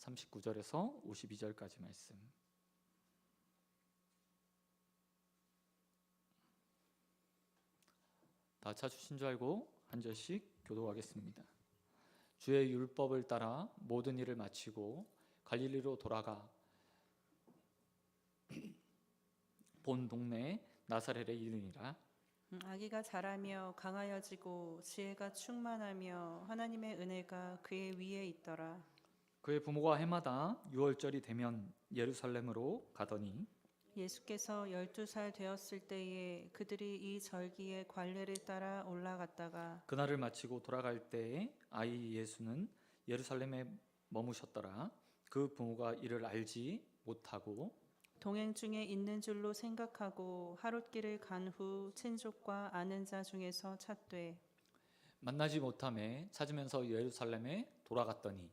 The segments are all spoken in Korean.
39절에서 52절까지 말씀. 다 찾으신 줄 알고 한 절씩 교독하겠습니다. 주의 율법을 따라 모든 일을 마치고 갈릴리로 돌아가 본 동네 나사렛에 이르니라. 아기가 자라며 강하여지고 지혜가 충만하며 하나님의 은혜가 그의 위에 있더라. 그의 부모가 해마다 유월절이 되면 예루살렘으로 가더니 예수께서 12살 되었을 때에 그들이 이 절기의 관례를 따라 올라갔다가 그날을 마치고 돌아갈 때에 아이 예수는 예루살렘에 머무셨더라. 그 부모가 이를 알지 못하고 동행 중에 있는 줄로 생각하고 하룻길을 간 후 친족과 아는 자 중에서 찾되 만나지 못함에 찾으면서 예루살렘에 돌아갔더니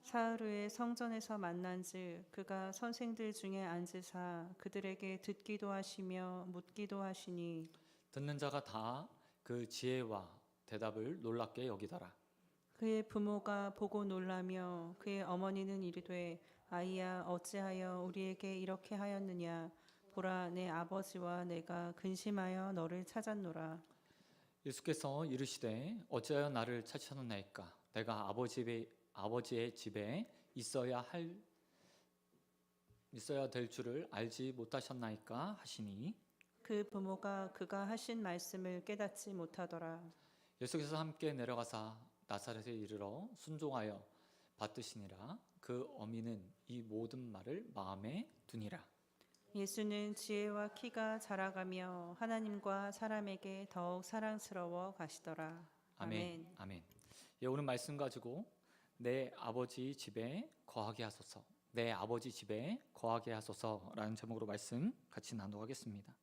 사흘 후에 성전에서 만난즉 그가 선생들 중에 앉으사 그들에게 듣기도 하시며 묻기도 하시니 듣는 자가 다 그 지혜와 대답을 놀랍게 여기더라. 그의 부모가 보고 놀라며 그의 어머니는 이르되 아이야 어찌하여 우리에게 이렇게 하였느냐 보라 내 아버지와 내가 근심하여 너를 찾았노라. 예수께서 이르시되 어찌하여 나를 찾으셨나이까? 내가 아버지의 집에 있어야 될 줄을 알지 못하셨나이까 하시니 그 부모가 그가 하신 말씀을 깨닫지 못하더라. 예수께서 함께 내려가사 나사렛에 이르러 순종하여 받드시니라. 그 어미는 이 모든 말을 마음에 두니라. 예수는 지혜와 키가 자라가며 하나님과 사람에게 더욱 사랑스러워 가시더라. 아멘. 아멘. 예, 오늘 말씀 가지고 내 아버지 집에 거하게 하소서, 내 아버지 집에 거하게 하소서라는 제목으로 말씀 같이 나누겠습니다.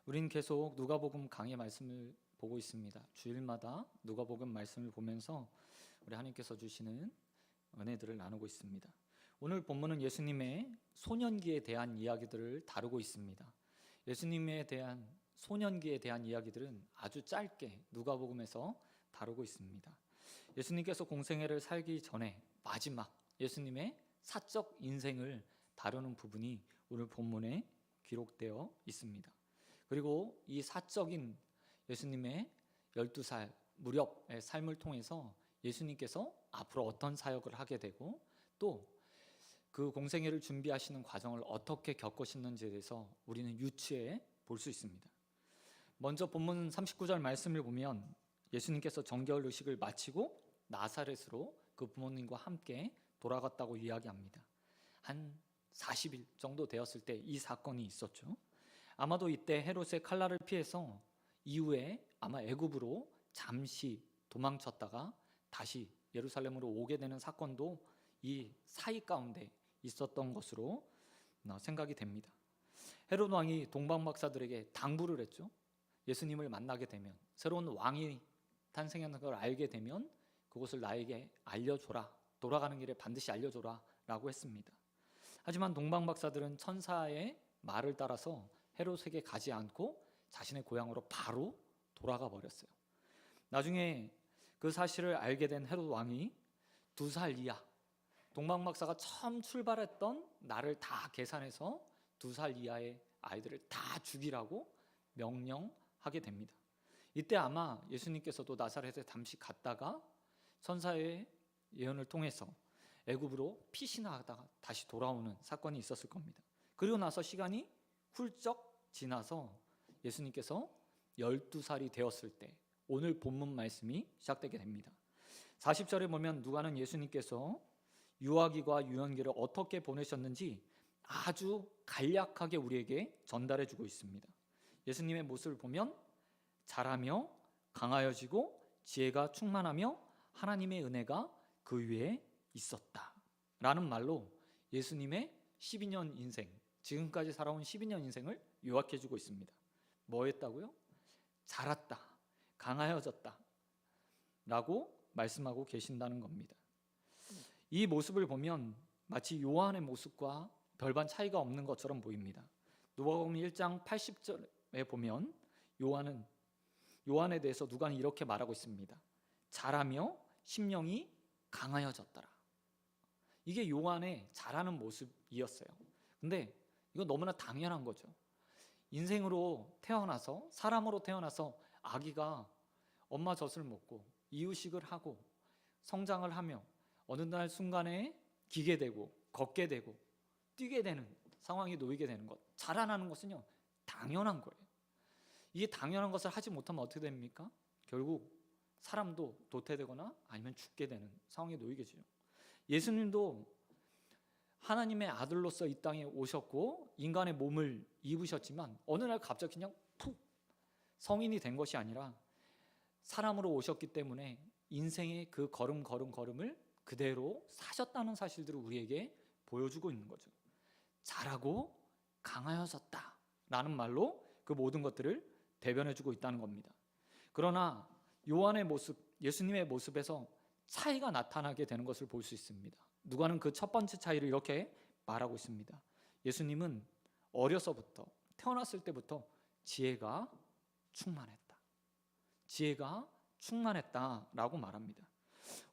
우린 계속 누가복음 강의 말씀을 보고 있습니다. 주일마다 누가복음 말씀을 보면서 우리 하나님께서 주시는 은혜들을 나누고 있습니다. 오늘 본문은 예수님의 소년기에 대한 이야기들을 다루고 있습니다. 예수님에 대한 소년기에 대한 이야기들은 아주 짧게 누가복음에서 다루고 있습니다. 예수님께서 공생애를 살기 전에 마지막 예수님의 사적 인생을 다루는 부분이 오늘 본문에 기록되어 있습니다. 그리고 이 사적인 예수님의 12살 무렵의 삶을 통해서 예수님께서 앞으로 어떤 사역을 하게 되고 또 그 공생애를 준비하시는 과정을 어떻게 겪으셨는지에 대해서 우리는 유추해 볼 수 있습니다. 먼저 본문 39절 말씀을 보면 예수님께서 정결 의식을 마치고 나사렛으로 그 부모님과 함께 돌아갔다고 이야기합니다. 한 40일 정도 되었을 때 이 사건이 있었죠. 아마도 이때 헤롯의 칼날을 피해서 이후에 아마 애굽으로 잠시 도망쳤다가 다시 예루살렘으로 오게 되는 사건도 이 사이 가운데 있었던 것으로 생각이 됩니다. 헤롯 왕이 동방 박사들에게 당부를 했죠. 예수님을 만나게 되면, 새로운 왕이 탄생하는 걸 알게 되면 그것을 나에게 알려줘라, 돌아가는 길에 반드시 알려줘라 라고 했습니다. 하지만 동방 박사들은 천사의 말을 따라서 헤롯에게 가지 않고 자신의 고향으로 바로 돌아가 버렸어요. 나중에 그 사실을 알게 된 헤롯 왕이 2살 이하, 동방 박사가 처음 출발했던 날을 다 계산해서 2살 이하의 아이들을 다 죽이라고 명령하게 됩니다. 이때 아마 예수님께서도 나사렛에 잠시 갔다가 천사의 예언을 통해서 애굽으로 피신하다가 다시 돌아오는 사건이 있었을 겁니다. 그리고 나서 시간이 훌쩍 지나서 예수님께서 12살이 되었을 때 오늘 본문 말씀이 시작되게 됩니다. 40절에 보면 누가는 예수님께서 유아기와 유년기를 어떻게 보내셨는지 아주 간략하게 우리에게 전달해 주고 있습니다. 예수님의 모습을 보면 자라며 강하여지고 지혜가 충만하며 하나님의 은혜가 그 위에 있었다 라는 말로 예수님의 12년 인생, 지금까지 살아온 12년 인생을 요약해 주고 있습니다. 뭐 했다고요? 자랐다, 강하여졌다 라고 말씀하고 계신다는 겁니다. 이 모습을 보면 마치 요한의 모습과 별반 차이가 없는 것처럼 보입니다. 누가복음 1장 80절에 보면 요한에 대해서 누가는 이렇게 말하고 있습니다. 자라며 심령이 강하여졌더라. 이게 요한의 자라는 모습이었어요. 근데 이건 너무나 당연한 거죠. 인생으로 태어나서, 사람으로 태어나서 아기가 엄마 젖을 먹고 이유식을 하고 성장을 하며 어느 날 순간에 기게 되고 걷게 되고 뛰게 되는 상황이 놓이게 되는 것, 자라나는 것은요 당연한 거예요. 이게 당연한 것을 하지 못하면 어떻게 됩니까? 결국 사람도 도태되거나 아니면 죽게 되는 상황에 놓이게 되죠. 예수님도 하나님의 아들로서 이 땅에 오셨고 인간의 몸을 입으셨지만 어느 날 갑자기 그냥 푹 성인이 된 것이 아니라 사람으로 오셨기 때문에 인생의 그 걸음을 그대로 사셨다는 사실들을 우리에게 보여주고 있는 거죠. 자라고 강하여졌다라는 말로 그 모든 것들을 대변해주고 있다는 겁니다. 그러나 요한의 모습, 예수님의 모습에서 차이가 나타나게 되는 것을 볼 수 있습니다. 누가는 그 첫 번째 차이를 이렇게 말하고 있습니다. 예수님은 어려서부터, 태어났을 때부터 지혜가 충만했다. 지혜가 충만했다라고 말합니다.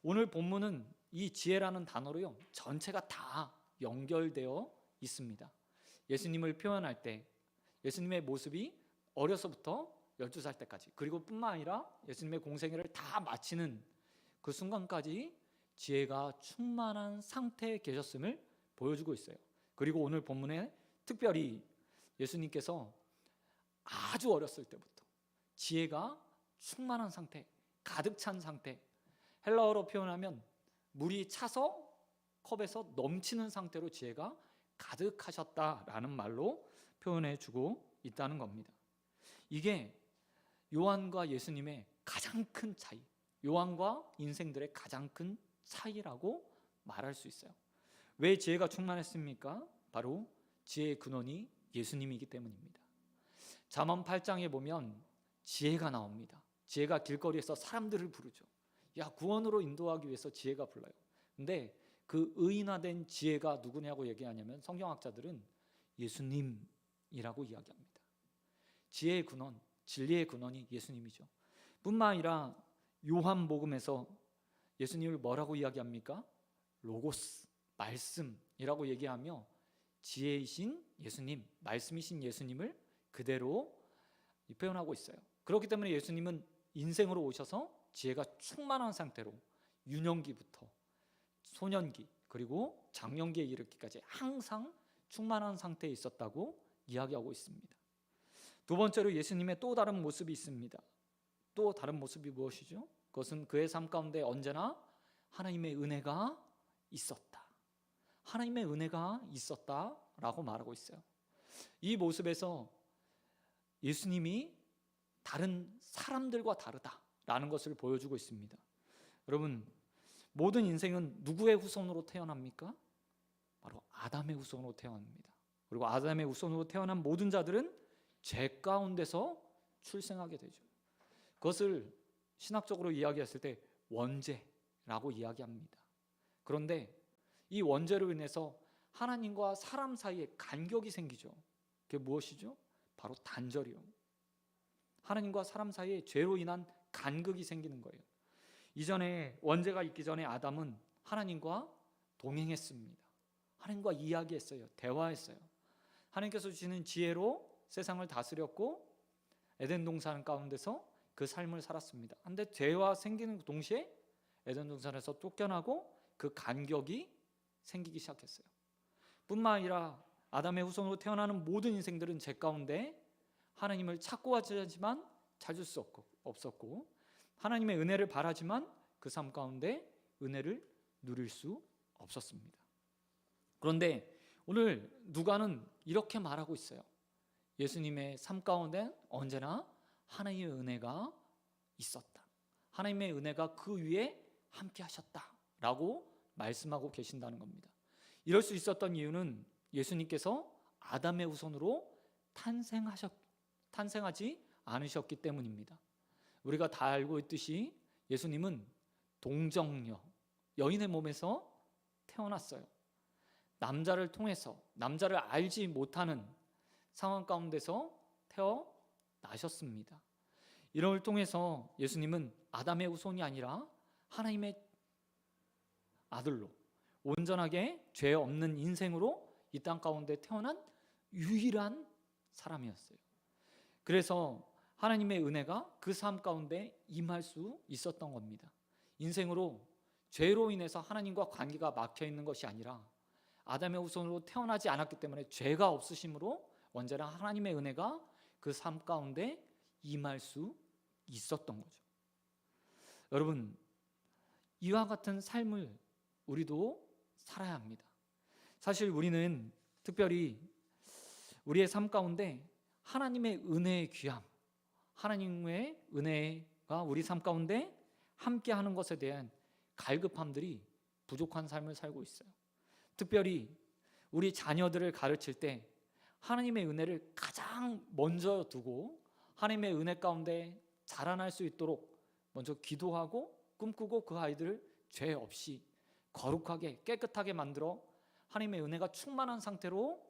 오늘 본문은 이 지혜라는 단어로요 전체가 다 연결되어 있습니다. 예수님을 표현할 때 예수님의 모습이 어려서부터 12살 때까지, 그리고 뿐만 아니라 예수님의 공생애를 다 마치는 그 순간까지 지혜가 충만한 상태에 계셨음을 보여주고 있어요. 그리고 오늘 본문에 특별히 예수님께서 아주 어렸을 때부터 지혜가 충만한 상태, 가득 찬 상태, 헬라어로 표현하면 물이 차서 컵에서 넘치는 상태로 지혜가 가득하셨다라는 말로 표현해 주고 있다는 겁니다. 이게 요한과 예수님의 가장 큰 차이, 요한과 인생들의 가장 큰 차이라고 말할 수 있어요. 왜 지혜가 충만했습니까? 바로 지혜의 근원이 예수님이기 때문입니다. 잠언 8장에 보면 지혜가 나옵니다. 지혜가 길거리에서 사람들을 부르죠. 야, 구원으로 인도하기 위해서 지혜가 불러요. 근데 그 의인화된 지혜가 누구냐고 얘기하냐면 성경학자들은 예수님이라고 이야기합니다. 지혜의 근원, 진리의 근원이 예수님이죠. 뿐만 아니라 요한복음에서 예수님을 뭐라고 이야기합니까? 로고스, 말씀이라고 얘기하며 지혜이신 예수님, 말씀이신 예수님을 그대로 표현하고 있어요. 그렇기 때문에 예수님은 인생으로 오셔서 지혜가 충만한 상태로 유년기부터 소년기 그리고 장년기에 이르기까지 항상 충만한 상태에 있었다고 이야기하고 있습니다. 두 번째로 예수님의 또 다른 모습이 있습니다. 또 다른 모습이 무엇이죠? 그것은 그의 삶 가운데 언제나 하나님의 은혜가 있었다. 하나님의 은혜가 있었다라고 말하고 있어요. 이 모습에서 예수님이 다른 사람들과 다르다라는 것을 보여주고 있습니다. 여러분, 모든 인생은 누구의 후손으로 태어납니까? 바로 아담의 후손으로 태어납니다. 그리고 아담의 후손으로 태어난 모든 자들은 죄 가운데서 출생하게 되죠. 그것을 신학적으로 이야기했을 때 원죄라고 이야기합니다. 그런데 이 원죄로 인해서 하나님과 사람 사이에 간격이 생기죠. 그게 무엇이죠? 바로 단절이요. 하나님과 사람 사이에 죄로 인한 간극이 생기는 거예요. 이전에 원죄가 있기 전에 아담은 하나님과 동행했습니다. 하나님과 이야기했어요. 대화했어요. 하나님께서 주시는 지혜로 세상을 다스렸고 에덴 동산 가운데서 그 삶을 살았습니다. 그런데 죄와 생기는 동시에 에덴 동산에서 쫓겨나고 그 간격이 생기기 시작했어요. 뿐만 아니라 아담의 후손으로 태어나는 모든 인생들은 죄 가운데 하나님을 찾고 하지만 찾을 수 없었고 하나님의 은혜를 바라지만 그 삶 가운데 은혜를 누릴 수 없었습니다. 그런데 오늘 누가는 이렇게 말하고 있어요. 예수님의 삶 가운데 언제나 하나님의 은혜가 있었다. 하나님의 은혜가 그 위에 함께 하셨다라고 말씀하고 계신다는 겁니다. 이럴 수 있었던 이유는 예수님께서 아담의 후손으로 탄생하지 않으셨기 때문입니다. 우리가 다 알고 있듯이 예수님은 동정녀, 여인의 몸에서 태어났어요. 남자를 통해서, 남자를 알지 못하는 상황 가운데서 태어나셨습니다. 이를 통해서 예수님은 아담의 후손이 아니라 하나님의 아들로, 온전하게 죄 없는 인생으로 이 땅 가운데 태어난 유일한 사람이었어요. 그래서 하나님의 은혜가 그 삶 가운데 임할 수 있었던 겁니다. 인생으로 죄로 인해서 하나님과 관계가 막혀 있는 것이 아니라 아담의 후손으로 태어나지 않았기 때문에 죄가 없으심으로 언제나 하나님의 은혜가 그 삶 가운데 임할 수 있었던 거죠. 여러분, 이와 같은 삶을 우리도 살아야 합니다. 사실 우리는 특별히 우리의 삶 가운데 하나님의 은혜의 귀함, 하나님의 은혜가 우리 삶 가운데 함께하는 것에 대한 갈급함들이 부족한 삶을 살고 있어요. 특별히 우리 자녀들을 가르칠 때 하나님의 은혜를 가장 먼저 두고 하나님의 은혜 가운데 자라날 수 있도록 먼저 기도하고 꿈꾸고 그 아이들을 죄 없이 거룩하게 깨끗하게 만들어 하나님의 은혜가 충만한 상태로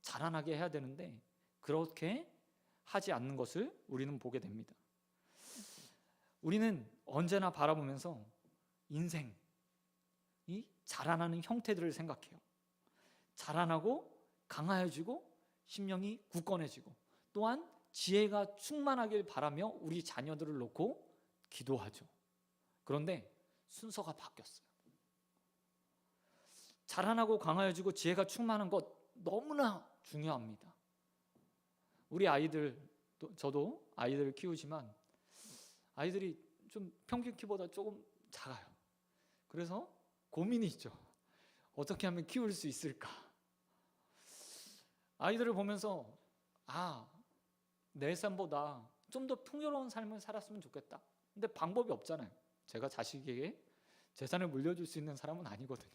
자라나게 해야 되는데 그렇게 하지 않는 것을 우리는 보게 됩니다. 우리는 언제나 바라보면서 인생이 자라나는 형태들을 생각해요. 자라나고 강하여지고 심령이 굳건해지고 또한 지혜가 충만하길 바라며 우리 자녀들을 놓고 기도하죠. 그런데 순서가 바뀌었어요. 자라나고 강하여지고 지혜가 충만한 것 너무나 중요합니다. 우리 아이들, 저도 아이들을 키우지만 아이들이 좀 평균 키보다 조금 작아요. 그래서 고민이 있죠. 어떻게 하면 키울 수 있을까? 아이들을 보면서 내 삶보다 좀 더 풍요로운 삶을 살았으면 좋겠다. 근데 방법이 없잖아요. 제가 자식에게 재산을 물려줄 수 있는 사람은 아니거든요.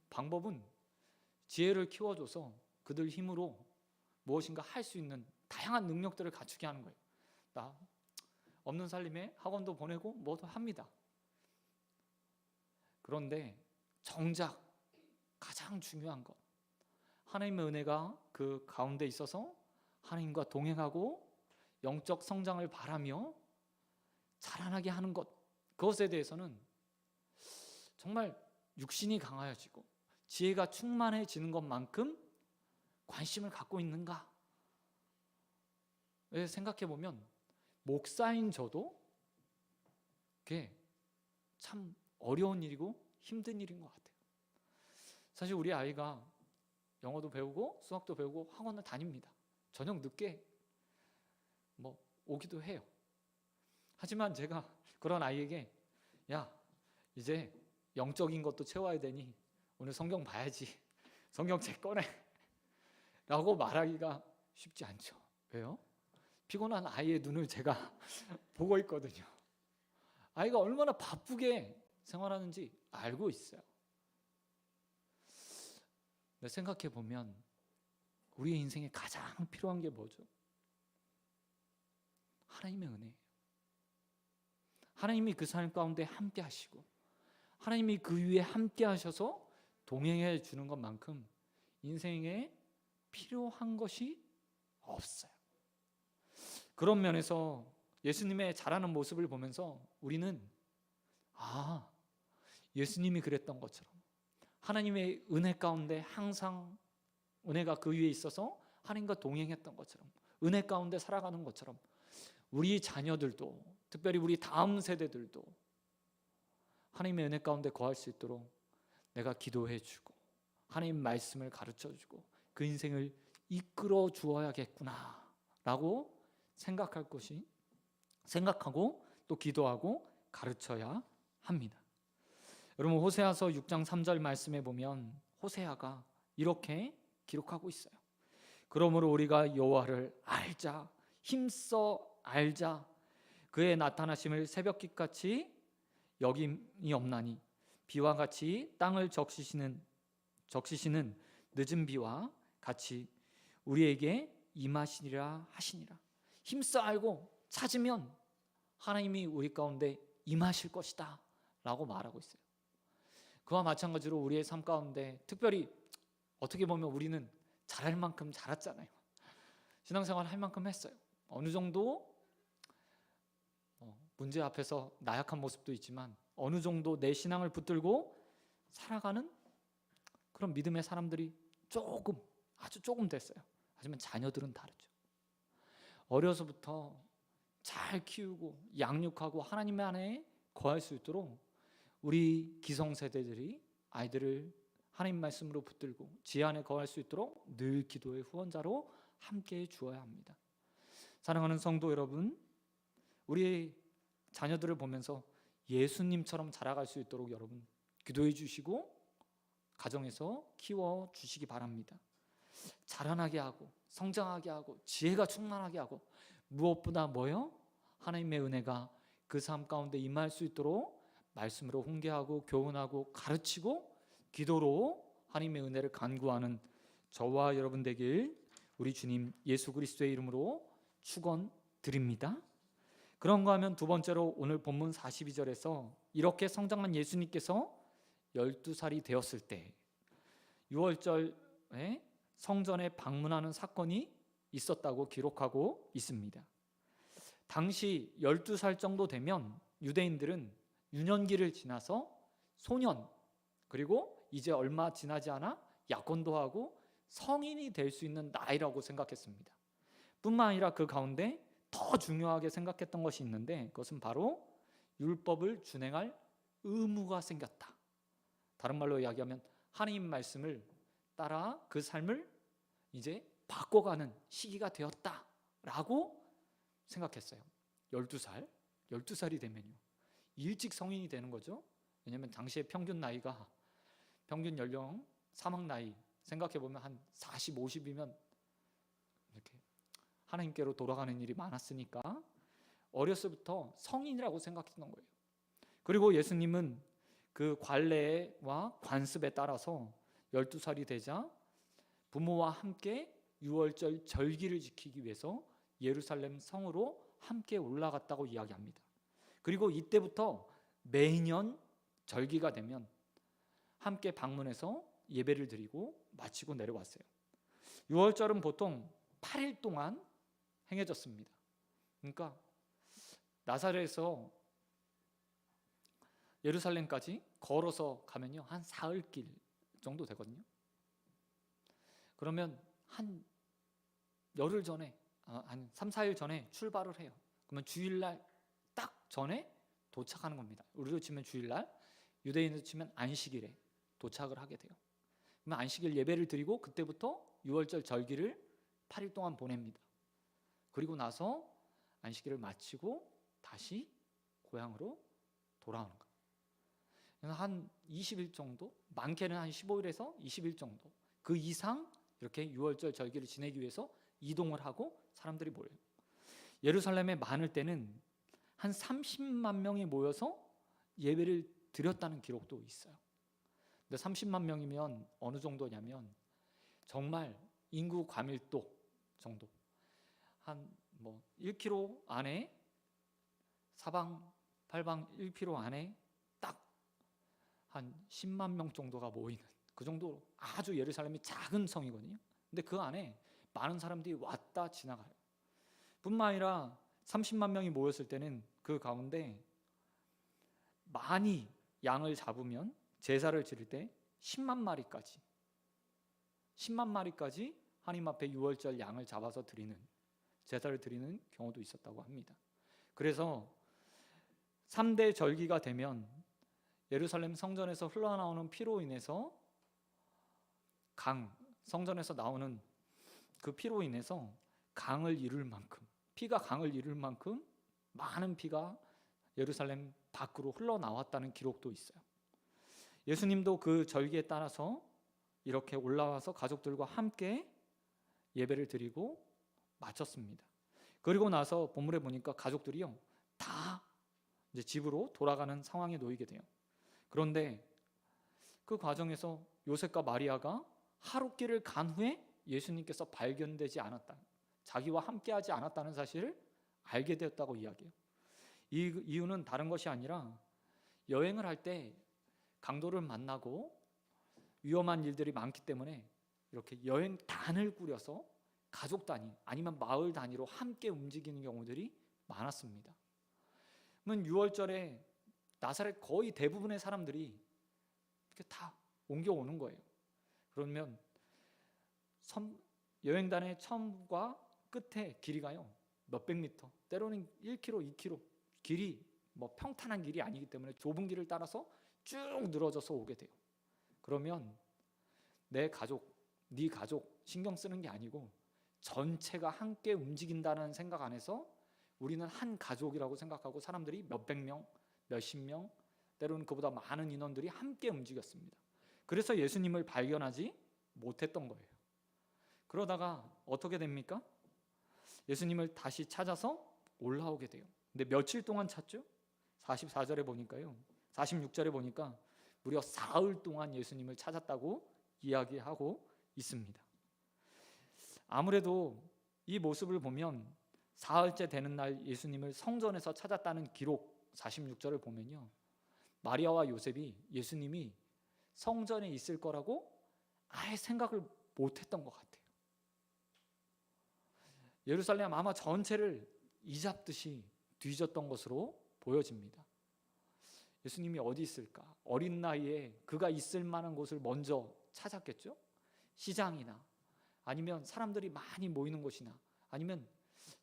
방법은 지혜를 키워줘서 그들 힘으로 무엇인가 할 수 있는 다양한 능력들을 갖추게 하는 거예요. 나 없는 살림에 학원도 보내고 뭐도 합니다. 그런데 정작 가장 중요한 것, 하나님의 은혜가 그 가운데 있어서 하나님과 동행하고 영적 성장을 바라며 자라나게 하는 것, 그것에 대해서는 정말 육신이 강하여지고 지혜가 충만해지는 것만큼 관심을 갖고 있는가? 생각해 보면 목사인 저도 그게 참 어려운 일이고 힘든 일인 것 같아요. 사실 우리 아이가 영어도 배우고 수학도 배우고 학원을 다닙니다. 저녁 늦게 오기도 해요. 하지만 제가 그런 아이에게 이제 영적인 것도 채워야 되니 오늘 성경 봐야지, 성경책 꺼내 라고 말하기가 쉽지 않죠. 왜요? 피곤한 아이의 눈을 제가 보고 있거든요. 아이가 얼마나 바쁘게 생활하는지 알고 있어요. 근데 생각해 보면 우리의 인생에 가장 필요한 게 뭐죠? 하나님의 은혜예요. 하나님이 그 삶 가운데 함께 하시고 하나님이 그 위에 함께 하셔서 동행해 주는 것만큼 인생에 필요한 것이 없어요. 그런 면에서 예수님의 자라는 모습을 보면서 우리는 예수님이 그랬던 것처럼 하나님의 은혜 가운데 항상 은혜가 그 위에 있어서 하나님과 동행했던 것처럼 은혜 가운데 살아가는 것처럼 우리 자녀들도 특별히 우리 다음 세대들도 하나님의 은혜 가운데 거할 수 있도록 내가 기도해주고 하나님 말씀을 가르쳐주고 그 인생을 이끌어 주어야겠구나 라고 생각하고 또 기도하고 가르쳐야 합니다. 여러분, 호세아서 6장 3절 말씀에 보면 호세아가 이렇게 기록하고 있어요. 그러므로 우리가 여호와를 알자, 힘써 알자. 그의 나타나심을 새벽빛같이 여김이 없나니 비와 같이 땅을 적시시는 늦은 비와 같이 우리에게 임하시리라 하시니라. 힘써 알고 찾으면 하나님이 우리 가운데 임하실 것이다 라고 말하고 있어요. 그와 마찬가지로 우리의 삶 가운데 특별히 어떻게 보면 우리는 잘할 만큼 잘했잖아요. 신앙생활 할 만큼 했어요. 어느 정도 문제 앞에서 나약한 모습도 있지만 어느 정도 내 신앙을 붙들고 살아가는 그런 믿음의 사람들이 조금, 아주 조금 됐어요. 하지만 자녀들은 다르죠. 어려서부터 잘 키우고 양육하고 하나님 안에 거할 수 있도록 우리 기성세대들이 아이들을 하나님 말씀으로 붙들고 지혜 안에 거할 수 있도록 늘 기도의 후원자로 함께 주어야 합니다. 사랑하는 성도 여러분, 우리 자녀들을 보면서 예수님처럼 자라갈 수 있도록 여러분 기도해 주시고 가정에서 키워 주시기 바랍니다. 자라나게 하고 성장하게 하고 지혜가 충만하게 하고 무엇보다 뭐요? 하나님의 은혜가 그 삶 가운데 임할 수 있도록 말씀으로 훈계하고 교훈하고 가르치고 기도로 하나님의 은혜를 간구하는 저와 여러분 되길 우리 주님 예수 그리스도의 이름으로 축원드립니다. 그런가 하면 두 번째로 오늘 본문 42절에서 이렇게 성장한 예수님께서 12살이 되었을 때 유월절에 성전에 방문하는 사건이 있었다고 기록하고 있습니다. 당시 12살 정도 되면 유대인들은 유년기를 지나서 소년, 그리고 이제 얼마 지나지 않아 약혼도 하고 성인이 될 수 있는 나이라고 생각했습니다. 뿐만 아니라 그 가운데 더 중요하게 생각했던 것이 있는데 그것은 바로 율법을 준행할 의무가 생겼다. 다른 말로 이야기하면 하나님 말씀을 따라 그 삶을 이제 바꿔가는 시기가 되었다라고 생각했어요. 12살이 되면요 일찍 성인이 되는 거죠. 왜냐하면 당시의 평균 나이가, 평균 연령 사망 나이 생각해보면 한 40, 50이면 이렇게 하나님께로 돌아가는 일이 많았으니까 어렸을 때부터 성인이라고 생각했던 거예요. 그리고 예수님은 그 관례와 관습에 따라서 12살이 되자 부모와 함께 유월절 절기를 지키기 위해서 예루살렘 성으로 함께 올라갔다고 이야기합니다. 그리고 이때부터 매년 절기가 되면 함께 방문해서 예배를 드리고 마치고 내려왔어요. 유월절은 보통 8일 동안 행해졌습니다. 그러니까 나사렛에서 예루살렘까지 걸어서 가면요 한 사흘길 정도 되거든요. 그러면 한 열흘 전에, 한 3, 4일 전에 출발을 해요. 그러면 주일날 딱 전에 도착하는 겁니다. 우리로 치면 주일날, 유대인으로 치면 안식일에 도착을 하게 돼요. 그러면 안식일 예배를 드리고 그때부터 유월절 절기를 8일 동안 보냅니다. 그리고 나서 안식일을 마치고 다시 고향으로 돌아오는 거예요. 그래서 한 20일 정도, 많게는 한 15일에서 20일 정도, 그 이상 이렇게 유월절 절기를 지내기 위해서 이동을 하고 사람들이 모여요. 예루살렘에 많을 때는 한 30만 명이 모여서 예배를 드렸다는 기록도 있어요. 근데 30만 명이면 어느 정도냐면 정말 인구 과밀도 정도, 한 뭐 1km 안에 사방 팔방 1km 안에 딱 한 10만 명 정도가 모이는 그 정도 아주 예루살렘이 작은 성이거든요. 근데 그 안에 많은 사람들이 왔다 지나가요. 뿐만 아니라 30만 명이 모였을 때는 그 가운데 많이 양을 잡으면 제사를 지를 때 10만 마리까지 하나님 앞에 유월절 양을 잡아서 드리는, 제사를 드리는 경우도 있었다고 합니다. 그래서 3대 절기가 되면 예루살렘 성전에서 흘러나오는 피로 인해서 성전에서 나오는 그 피로 인해서 강을 이룰 만큼, 피가 강을 이룰 만큼 많은 피가 예루살렘 밖으로 흘러나왔다는 기록도 있어요. 예수님도 그 절기에 따라서 이렇게 올라와서 가족들과 함께 예배를 드리고 마쳤습니다. 그리고 나서 본문에 보니까 가족들이요 다 이제 집으로 돌아가는 상황에 놓이게 돼요. 그런데 그 과정에서 요셉과 마리아가 하룻길을 간 후에 예수님께서 발견되지 않았다, 자기와 함께하지 않았다는 사실을 알게 되었다고 이야기해요. 이 이유는 다른 것이 아니라 여행을 할 때 강도를 만나고 위험한 일들이 많기 때문에 이렇게 여행단을 꾸려서 가족 단위 아니면 마을 단위로 함께 움직이는 경우들이 많았습니다. 그러면 유월절에 나사렛 거의 대부분의 사람들이 이렇게 다 옮겨오는 거예요. 그러면 여행단의 처음과 끝에 길이가요 몇백 미터, 때로는 1km, 2km 길이 뭐 평탄한 길이 아니기 때문에 좁은 길을 따라서 쭉 늘어져서 오게 돼요. 그러면 내 가족, 네 가족 신경 쓰는 게 아니고 전체가 함께 움직인다는 생각 안에서 우리는 한 가족이라고 생각하고 사람들이 몇백 명, 몇십 명, 때로는 그보다 많은 인원들이 함께 움직였습니다. 그래서 예수님을 발견하지 못했던 거예요. 그러다가 어떻게 됩니까? 예수님을 다시 찾아서 올라오게 돼요. 근데 며칠 동안 찾죠? 44절에 보니까요, 46절에 보니까 무려 사흘 동안 예수님을 찾았다고 이야기하고 있습니다. 아무래도 이 모습을 보면 사흘째 되는 날 예수님을 성전에서 찾았다는 기록 46절을 보면요, 마리아와 요셉이 예수님이 성전에 있을 거라고 아예 생각을 못했던 것 같아요. 예루살렘 아마 전체를 이잡듯이 뒤졌던 것으로 보여집니다. 예수님이 어디 있을까? 어린 나이에 그가 있을 만한 곳을 먼저 찾았겠죠? 시장이나 아니면 사람들이 많이 모이는 곳이나 아니면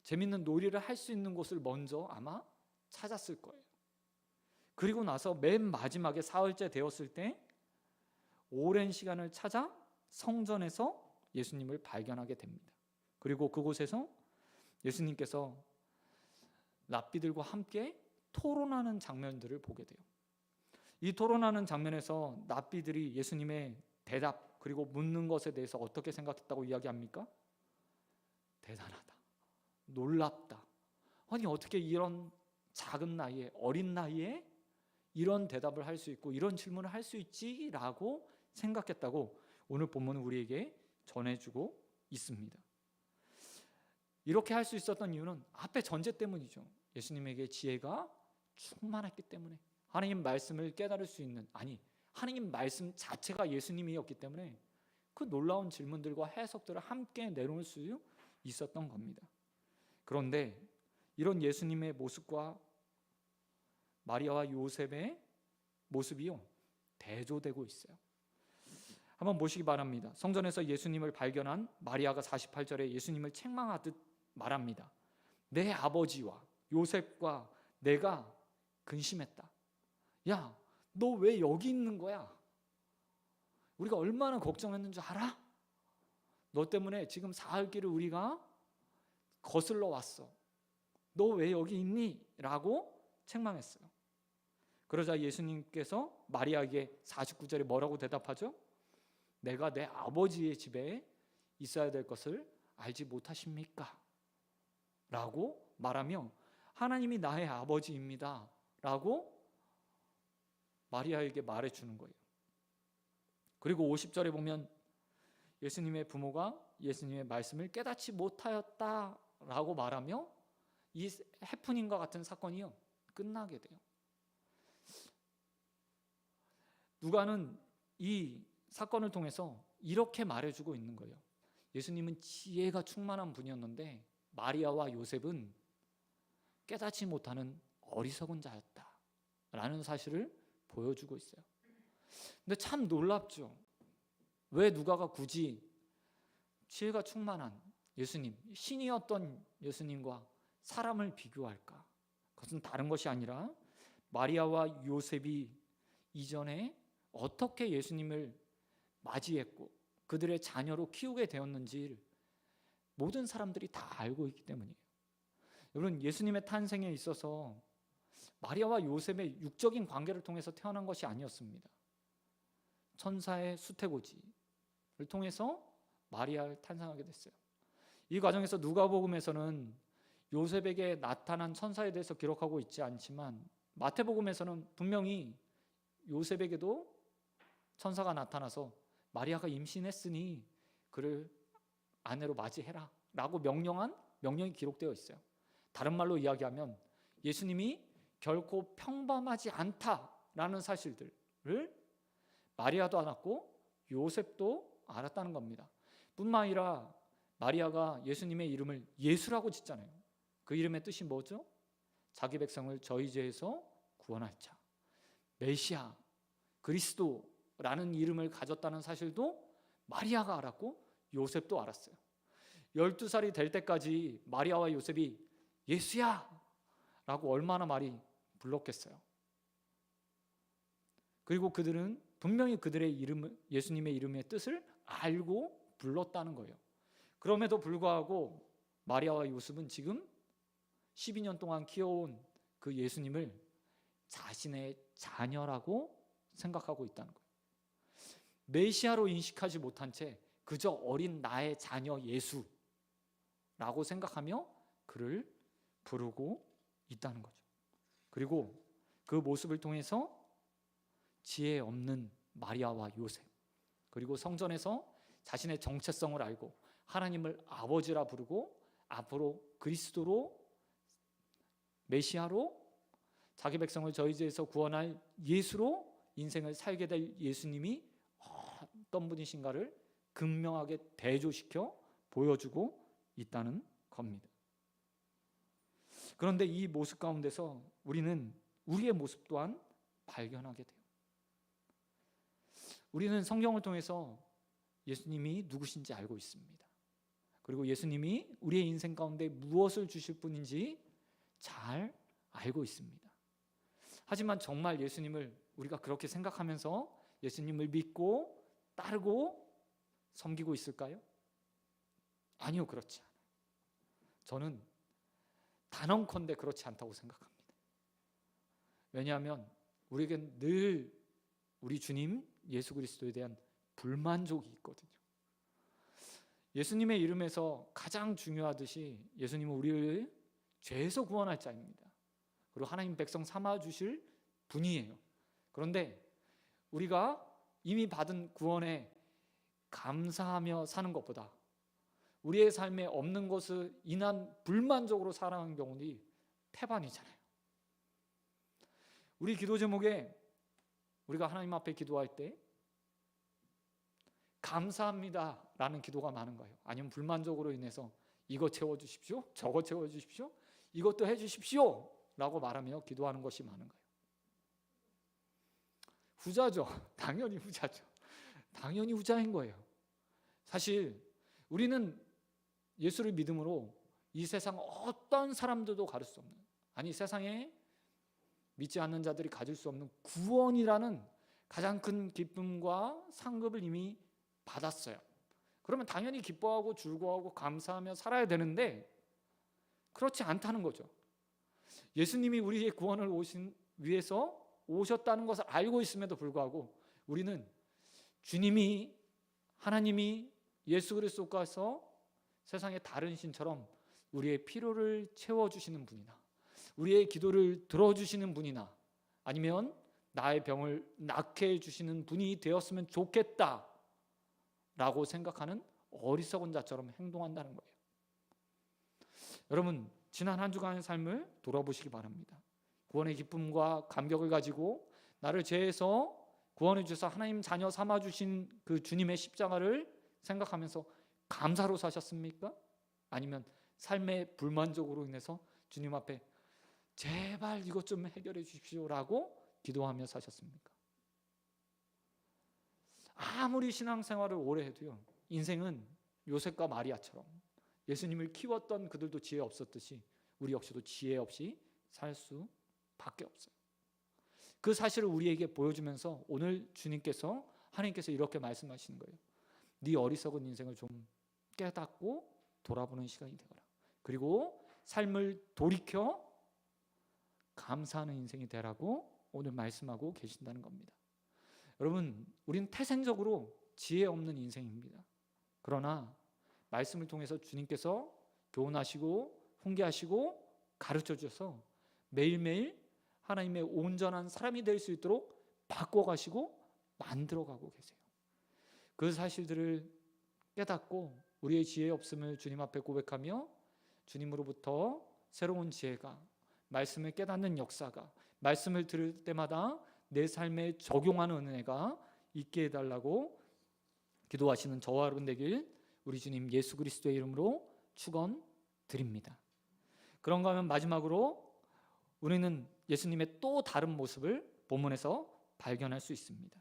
재밌는 놀이를 할 수 있는 곳을 먼저 아마 찾았을 거예요. 그리고 나서 맨 마지막에 사흘째 되었을 때 오랜 시간을 찾아 성전에서 예수님을 발견하게 됩니다. 그리고 그곳에서 예수님께서 랍비들과 함께 토론하는 장면들을 보게 돼요. 이 토론하는 장면에서 랍비들이 예수님의 대답 그리고 묻는 것에 대해서 어떻게 생각했다고 이야기합니까? 대단하다, 놀랍다. 아니 어떻게 이런 작은 나이에, 어린 나이에 이런 대답을 할 수 있고 이런 질문을 할 수 있지라고 생각했다고 오늘 본문은 우리에게 전해주고 있습니다. 이렇게 할 수 있었던 이유는 앞에 전제 때문이죠. 예수님에게 지혜가 충만했기 때문에, 하나님 말씀을 깨달을 수 있는, 아니 하나님 말씀 자체가 예수님이었기 때문에 그 놀라운 질문들과 해석들을 함께 내놓을 수 있었던 겁니다. 그런데 이런 예수님의 모습과 마리아와 요셉의 모습이요 대조되고 있어요. 한번 보시기 바랍니다. 성전에서 예수님을 발견한 마리아가 48절에 예수님을 책망하듯 말합니다. 내 아버지와 요셉과 내가 근심했다. 야, 너 왜 여기 있는 거야? 우리가 얼마나 걱정했는 줄 알아? 너 때문에 지금 사흘 길을 우리가 거슬러 왔어. 너 왜 여기 있니? 라고 책망했어요. 그러자 예수님께서 마리아에게 49절에 뭐라고 대답하죠? 내가 내 아버지의 집에 있어야 될 것을 알지 못하십니까? 라고 말하며 하나님이 나의 아버지입니다 라고 마리아에게 말해주는 거예요. 그리고 50절에 보면 예수님의 부모가 예수님의 말씀을 깨닫지 못하였다라고 말하며 이 해프닝과 같은 사건이요 끝나게 돼요. 누가는 이 사건을 통해서 이렇게 말해주고 있는 거예요. 예수님은 지혜가 충만한 분이었는데 마리아와 요셉은 깨닫지 못하는 어리석은 자였다라는 사실을 보여주고 있어요. 근데 참 놀랍죠. 왜 누가가 굳이 지혜가 충만한 예수님, 신이었던 예수님과 사람을 비교할까? 그것은 다른 것이 아니라 마리아와 요셉이 이전에 어떻게 예수님을 맞이했고 그들의 자녀로 키우게 되었는지 모든 사람들이 다 알고 있기 때문이에요. 여러분, 예수님의 탄생에 있어서 마리아와 요셉의 육적인 관계를 통해서 태어난 것이 아니었습니다. 천사의 수태고지를 통해서 마리아를 탄생하게 됐어요. 이 과정에서 누가복음에서는 요셉에게 나타난 천사에 대해서 기록하고 있지 않지만 마태복음에서는 분명히 요셉에게도 천사가 나타나서 마리아가 임신했으니 그를 아내로 맞이해라 라고 명령이 기록되어 있어요. 다른 말로 이야기하면 예수님이 결코 평범하지 않다라는 사실들을 마리아도 알았고 요셉도 알았다는 겁니다. 뿐만 아니라 마리아가 예수님의 이름을 예수라고 짓잖아요. 그 이름의 뜻이 뭐죠? 자기 백성을 저희 죄에서 구원할 자, 메시아, 그리스도라는 이름을 가졌다는 사실도 마리아가 알았고 요셉도 알았어요. 12살이 될 때까지 마리아와 요셉이 예수야! 라고 얼마나 많이 불렀겠어요. 그리고 그들은 분명히 그들의 이름을, 예수님의 이름의 뜻을 알고 불렀다는 거예요. 그럼에도 불구하고 마리아와 요셉은 지금 12년 동안 키워온 그 예수님을 자신의 자녀라고 생각하고 있다는 거예요. 메시아로 인식하지 못한 채 그저 어린 나의 자녀 예수라고 생각하며 그를 부르고 있다는 거죠. 그리고 그 모습을 통해서 지혜 없는 마리아와 요셉, 그리고 성전에서 자신의 정체성을 알고 하나님을 아버지라 부르고 앞으로 그리스도로, 메시아로, 자기 백성을 저희 죄에서 구원할 예수로 인생을 살게 될 예수님이 어떤 분이신가를 극명하게 대조시켜 보여주고 있다는 겁니다. 그런데 이 모습 가운데서 우리는 우리의 모습 또한 발견하게 돼요. 우리는 성경을 통해서 예수님이 누구신지 알고 있습니다. 그리고 예수님이 우리의 인생 가운데 무엇을 주실 분인지 잘 알고 있습니다. 하지만 정말 예수님을 우리가 그렇게 생각하면서 예수님을 믿고 따르고 섬기고 있을까요? 아니요, 그렇지 않아요. 저는 단언컨대 그렇지 않다고 생각합니다. 왜냐하면 우리에겐 늘 우리 주님 예수 그리스도에 대한 불만족이 있거든요. 예수님의 이름에서 가장 중요하듯이 예수님은 우리를 죄에서 구원할 자입니다. 그리고 하나님 백성 삼아 주실 분이에요. 그런데 우리가 이미 받은 구원에 감사하며 사는 것보다 우리의 삶에 없는 것을 인한 불만족으로 살아가는 경우는 태반이잖아요. 우리 기도 제목에 우리가 하나님 앞에 기도할 때 감사합니다 라는 기도가 많은 거예요. 아니면 불만족으로 인해서 이거 채워주십시오, 저거 채워주십시오, 이것도 해주십시오 라고 말하며 기도하는 것이 많은 거예요. 후자죠. 당연히 후자죠. 당연히 후자인 거예요. 사실 우리는 예수를 믿음으로 이 세상 어떤 사람들도 가릴 수 없는, 아니 세상에 믿지 않는 자들이 가질 수 없는 구원이라는 가장 큰 기쁨과 상급을 이미 받았어요. 그러면 당연히 기뻐하고 즐거워하고 감사하며 살아야 되는데 그렇지 않다는 거죠. 예수님이 우리의 구원을 위해서 오셨다는 것을 알고 있음에도 불구하고 우리는 주님이, 하나님이 예수 그리스도께서 세상의 다른 신처럼 우리의 필요를 채워주시는 분이나 우리의 기도를 들어주시는 분이나 아니면 나의 병을 낫게 해주시는 분이 되었으면 좋겠다 라고 생각하는 어리석은 자처럼 행동한다는 거예요. 여러분, 지난 한 주간의 삶을 돌아보시기 바랍니다. 구원의 기쁨과 감격을 가지고 나를 죄에서 구원해 주셔서 하나님 자녀 삼아 주신 그 주님의 십자가를 생각하면서 감사로 사셨습니까? 아니면 삶의 불만족으로 인해서 주님 앞에 제발 이것 좀 해결해 주십시오라고 기도하며 사셨습니까? 아무리 신앙생활을 오래 해도요, 인생은 요셉과 마리아처럼 예수님을 키웠던 그들도 지혜 없었듯이 우리 역시도 지혜 없이 살 수밖에 없어요. 그 사실을 우리에게 보여주면서 오늘 주님께서, 하나님께서 이렇게 말씀하시는 거예요. 네 어리석은 인생을 좀 깨닫고 돌아보는 시간이 되거라. 그리고 삶을 돌이켜 감사하는 인생이 되라고 오늘 말씀하고 계신다는 겁니다. 여러분, 우리는 태생적으로 지혜 없는 인생입니다. 그러나 말씀을 통해서 주님께서 교훈하시고 훈계하시고 가르쳐 주셔서 매일매일 하나님의 온전한 사람이 될 수 있도록 바꿔가시고 만들어가고 계세요. 그 사실들을 깨닫고 우리의 지혜 없음을 주님 앞에 고백하며 주님으로부터 새로운 지혜가, 말씀을 깨닫는 역사가, 말씀을 들을 때마다 내 삶에 적용하는 은혜가 있게 해달라고 기도하시는 저와 여러분 되길 우리 주님 예수 그리스도의 이름으로 축원드립니다. 그런가 하면 마지막으로 우리는 예수님의 또 다른 모습을 본문에서 발견할 수 있습니다.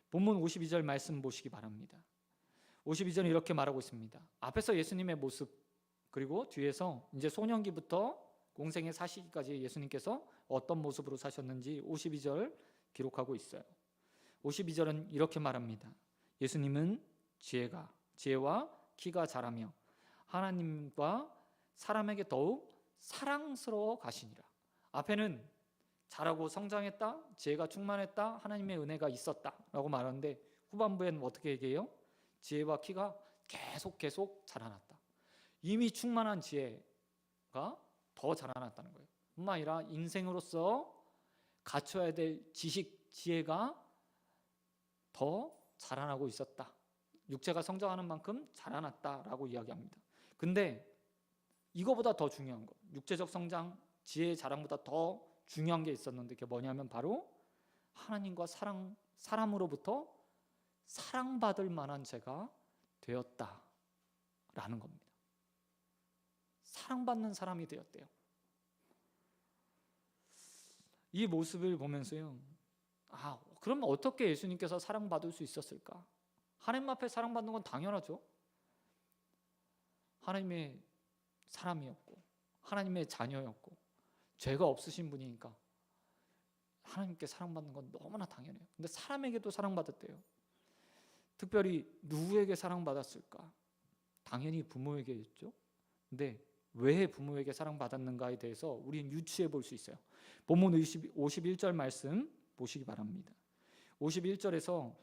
본문 52절 말씀 보시기 바랍니다. 52절은 이렇게 말하고 있습니다. 앞에서 예수님의 모습, 그리고 뒤에서 이제 소년기부터 공생의 사시기까지 예수님께서 어떤 모습으로 사셨는지 52절 기록하고 있어요. 52절은 이렇게 말합니다. 예수님은 지혜와 키가 자라며 하나님과 사람에게 더욱 사랑스러워 가시니라. 앞에는 자라고 성장했다, 지혜가 충만했다, 하나님의 은혜가 있었다 라고 말하는데 후반부에는 어떻게 얘기해요? 지혜와 키가 계속 자라났다. 이미 충만한 지혜가 더 자라났다는 거예요. 뿐만 아니라 인생으로서 갖춰야 될 지식, 지혜가 더 자라나고 있었다. 육체가 성장하는 만큼 자라났다라고 이야기합니다. 근데 이거보다 더 중요한 거, 육체적 성장, 지혜의 자랑보다 더 중요한 게 있었는데 그게 뭐냐면 바로 하나님과 사람으로부터 사랑받을 만한 자가 되었다라는 겁니다. 사랑받는 사람이 되었대요. 이 모습을 보면서요, 그럼 어떻게 예수님께서 사랑받을 수 있었을까? 하나님 앞에 사랑받는 건 당연하죠. 하나님의 사람이었고 하나님의 자녀였고 죄가 없으신 분이니까 하나님께 사랑받는 건 너무나 당연해요. 근데 사람에게도 사랑받았대요. 특별히 누구에게 사랑받았을까? 당연히 부모에게였죠. 근데 왜 부모에게 사랑받았는가에 대해서 우리는 유추해 볼 수 있어요. 본문 51절 말씀 보시기 바랍니다. 51절에서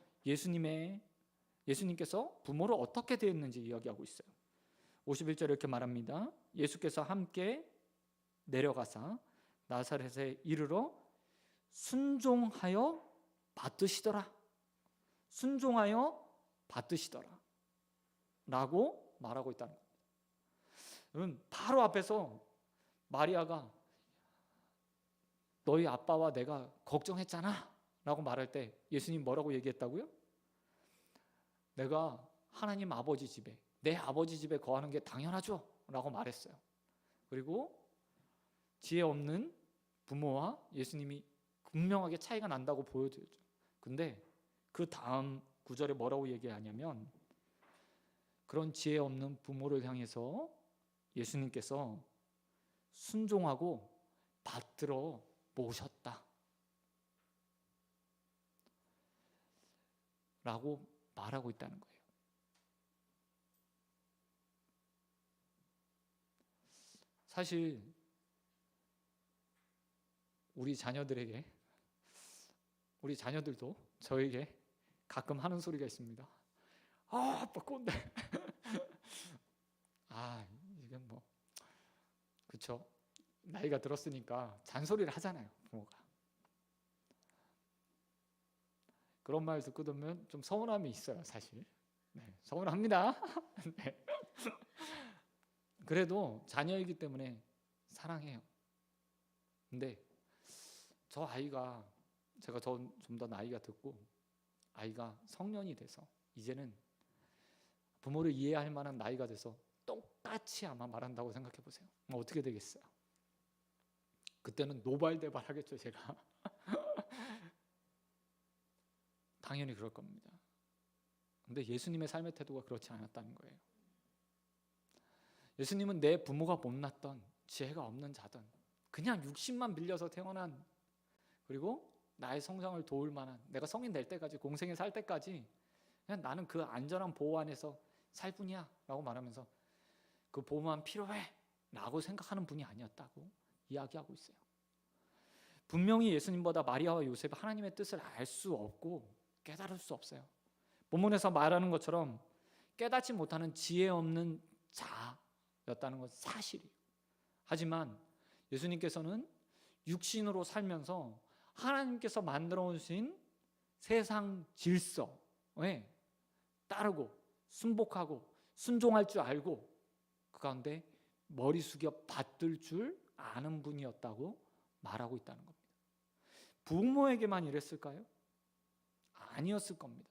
예수님께서 부모를 어떻게 대했는지 이야기하고 있어요. 51절에 이렇게 말합니다. 예수께서 함께 내려가사 나사렛에 이르러 순종하여 받드시더라. 순종하여 받드시더라 라고 말하고 있다는 겁니다. 여러분, 바로 앞에서 마리아가 너희 아빠와 내가 걱정했잖아 라고 말할 때 예수님 뭐라고 얘기했다고요? 내가 하나님 아버지 집에, 내 아버지 집에 거하는 게 당연하죠 라고 말했어요. 그리고 지혜 없는 부모와 예수님이 분명하게 차이가 난다고 보여드렸죠. 근데 그 다음 구절에 뭐라고 얘기하냐면 그런 지혜 없는 부모를 향해서 예수님께서 순종하고 받들어 모셨다 라고 말하고 있다는 거예요. 사실 우리 자녀들도 저에게 가끔 하는 소리가 있습니다. 아빠 꼰대. 이게 뭐 그쵸? 나이가 들었으니까 잔소리를 하잖아요, 부모가. 그런 말 듣고 들으면 좀 서운함이 있어요, 사실. 네, 서운합니다. 네. 그래도 자녀이기 때문에 사랑해요. 근데 저 아이가, 제가 좀 더 나이가 듣고 아이가 성년이 돼서 이제는 부모를 이해할 만한 나이가 돼서 똑같이 아마 말한다고 생각해 보세요. 어떻게 되겠어요? 그때는 노발대발 하겠죠, 제가. 당연히 그럴 겁니다. 근데 예수님의 삶의 태도가 그렇지 않았다는 거예요. 예수님은 내 부모가 못났던, 지혜가 없는 자든 그냥 육신만 빌려서 태어난, 그리고 나의 성장을 도울 만한, 내가 성인 될 때까지, 공생에 살 때까지 그냥 나는 그 안전한 보호 안에서 살 뿐이야 라고 말하면서 그 보호만 필요해 라고 생각하는 분이 아니었다고 이야기하고 있어요. 분명히 예수님보다 마리아와 요셉은 하나님의 뜻을 알 수 없고 깨달을 수 없어요. 본문에서 말하는 것처럼 깨닫지 못하는 지혜 없는 자였다는 건 사실이에요. 하지만 예수님께서는 육신으로 살면서 하나님께서 만들어 오신 세상 질서에 따르고 순복하고 순종할 줄 알고 그 가운데 머리 숙여 받들 줄 아는 분이었다고 말하고 있다는 겁니다. 부모에게만 이랬을까요? 아니었을 겁니다.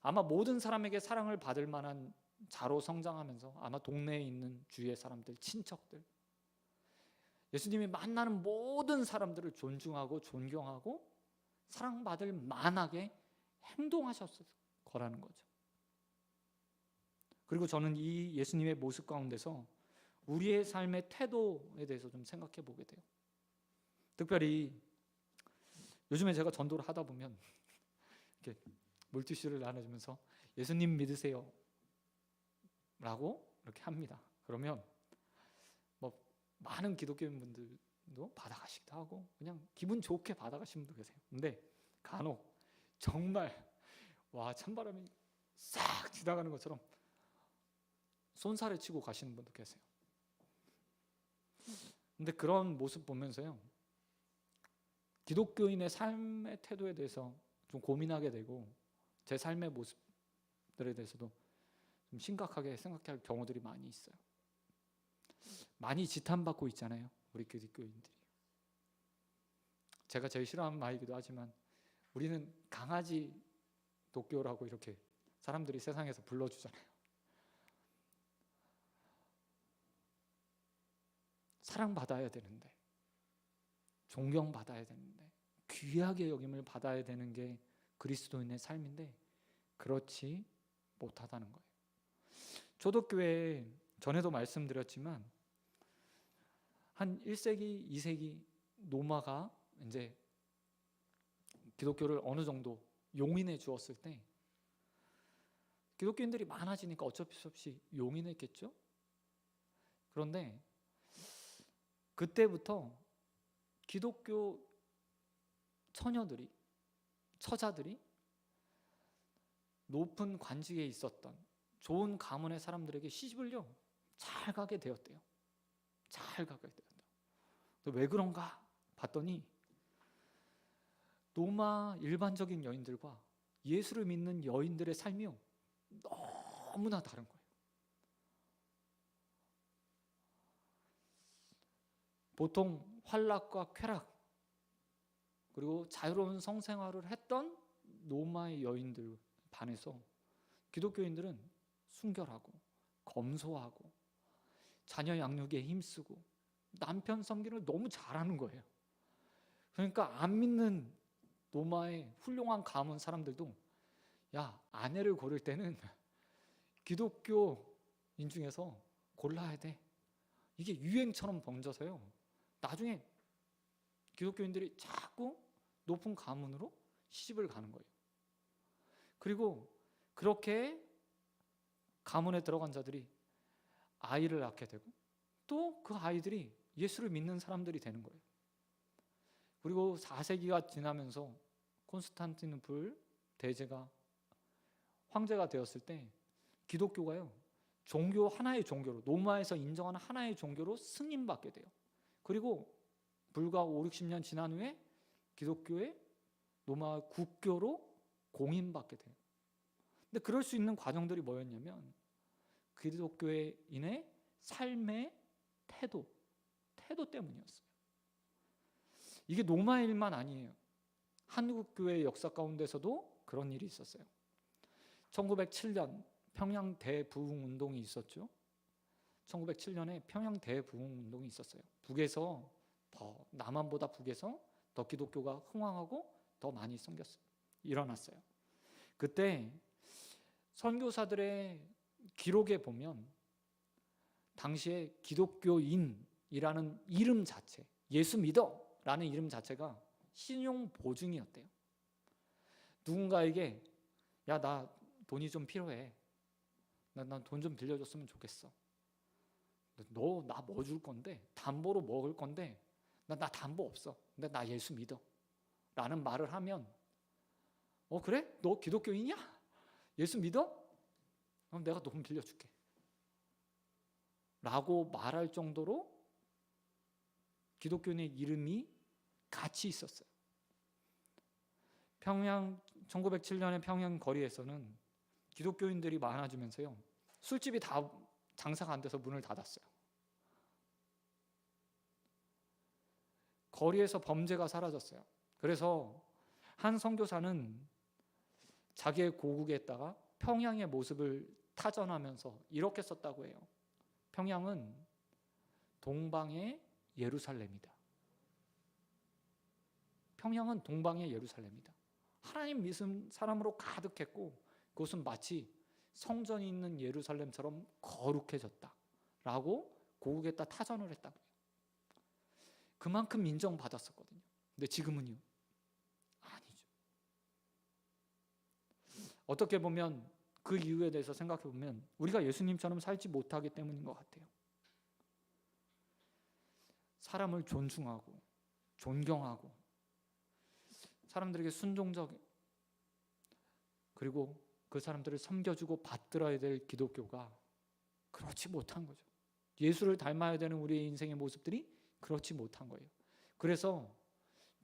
아마 모든 사람에게 사랑을 받을 만한 자로 성장하면서 아마 동네에 있는 주위의 사람들, 친척들, 예수님이 만나는 모든 사람들을 존중하고 존경하고 사랑받을 만하게 행동하셨을 거라는 거죠. 그리고 저는 이 예수님의 모습 가운데서 우리의 삶의 태도에 대해서 좀 생각해 보게 돼요. 특별히 요즘에 제가 전도를 하다 보면 이렇게 물티슈를 나눠주면서 예수님 믿으세요 라고 이렇게 합니다. 그러면 뭐 많은 기독교인 분들도 받아가시기도 하고 그냥 기분 좋게 받아가시는 분도 계세요. 근데 간혹 정말 와 찬바람이 싹 지나가는 것처럼 손살에 치고 가시는 분도 계세요. 근데 그런 모습 보면서요, 기독교인의 삶의 태도에 대해서 좀 고민하게 되고 제 삶의 모습들에 대해서도 좀 심각하게 생각할 경우들이 많이 있어요. 많이 지탄받고 있잖아요, 우리 기독교인들이. 제가 제일 싫어하는 말이기도 하지만 우리는 강아지 도교라고 이렇게 사람들이 세상에서 불러주잖아요. 사랑받아야 되는데, 존경받아야 되는데, 귀하게 여김을 받아야 되는 게 그리스도인의 삶인데 그렇지 못하다는 거예요. 초대교회 전에도 말씀드렸지만 한 1세기, 2세기 로마가 이제 기독교를 어느 정도 용인해 주었을 때 기독교인들이 많아지니까 어쩔 수 없이 용인했겠죠. 그런데 그때부터 기독교 처녀들이, 처자들이 높은 관직에 있었던 좋은 가문의 사람들에게 시집을요 잘 가게 되었대요. 잘 가게 되었다. 왜 그런가 봤더니 로마 일반적인 여인들과 예수를 믿는 여인들의 삶이요 너무나 다른 거예요. 보통 환락과 쾌락 그리고 자유로운 성생활을 했던 로마의 여인들 반해서 기독교인들은 순결하고 검소하고 자녀 양육에 힘쓰고 남편 섬기를 너무 잘하는 거예요. 그러니까 안 믿는 로마의 훌륭한 가문 사람들도 야, 아내를 고를 때는 기독교인 중에서 골라야 돼. 이게 유행처럼 번져서요. 나중에 기독교인들이 자꾸 높은 가문으로 시집을 가는 거예요. 그리고 그렇게 가문에 들어간 자들이 아이를 낳게 되고 또 그 아이들이 예수를 믿는 사람들이 되는 거예요. 그리고 4세기가 지나면서 콘스탄티누플 대제가 황제가 되었을 때 기독교가요 종교 하나의 종교로 로마에서 인정하는 하나의 종교로 승인받게 돼요. 그리고 불과 5, 60년 지난 후에 기독교의 로마 국교로 공인받게 돼요. 근데 그럴 수 있는 과정들이 뭐였냐면 기독교인의 삶의 태도 때문이었어요. 이게 로마의 일만 아니에요. 한국 교회의 역사 가운데서도 그런 일이 있었어요. 1907년 평양 대부흥 운동이 있었죠. 1907년에 평양 대부흥 운동이 있었어요. 북에서 더 남한보다 북에서 더 기독교가 흥왕하고 더 많이 일어났어요. 그때 선교사들의 기록에 보면 당시에 기독교인이라는 이름 자체, 예수 믿어라는 이름 자체가 신용 보증이었대요. 누군가에게 야, 나 돈이 좀 필요해. 난 돈 좀 빌려줬으면 좋겠어. 너 나 뭐 줄 건데? 담보로 먹을 건데 나 담보 없어. 근데 나 예수 믿어. 라는 말을 하면 그래? 너 기독교인이야? 예수 믿어? 그럼 내가 돈 빌려줄게. 라고 말할 정도로 기독교인의 이름이 같이 있었어요. 1907년에 평양 거리에서는 기독교인들이 많아지면서요. 술집이 다 장사가 안 돼서 문을 닫았어요. 거리에서 범죄가 사라졌어요. 그래서 한 선교사는 자기의 고국에다가 평양의 모습을 타전하면서 이렇게 썼다고 해요. 평양은 동방의 예루살렘이다. 평양은 동방의 예루살렘이다. 하나님 믿음 사람으로 가득했고 그것은 마치 성전이 있는 예루살렘처럼 거룩해졌다라고 고국에다 타전을 했다고요. 그만큼 인정받았었거든요. 근데 지금은요? 아니죠. 어떻게 보면 그 이유에 대해서 생각해 보면 우리가 예수님처럼 살지 못하기 때문인 것 같아요. 사람을 존중하고 존경하고 사람들에게 순종적, 그리고 그 사람들을 섬겨주고 받들어야 될 기독교가 그렇지 못한 거죠. 예수를 닮아야 되는 우리의 인생의 모습들이 그렇지 못한 거예요. 그래서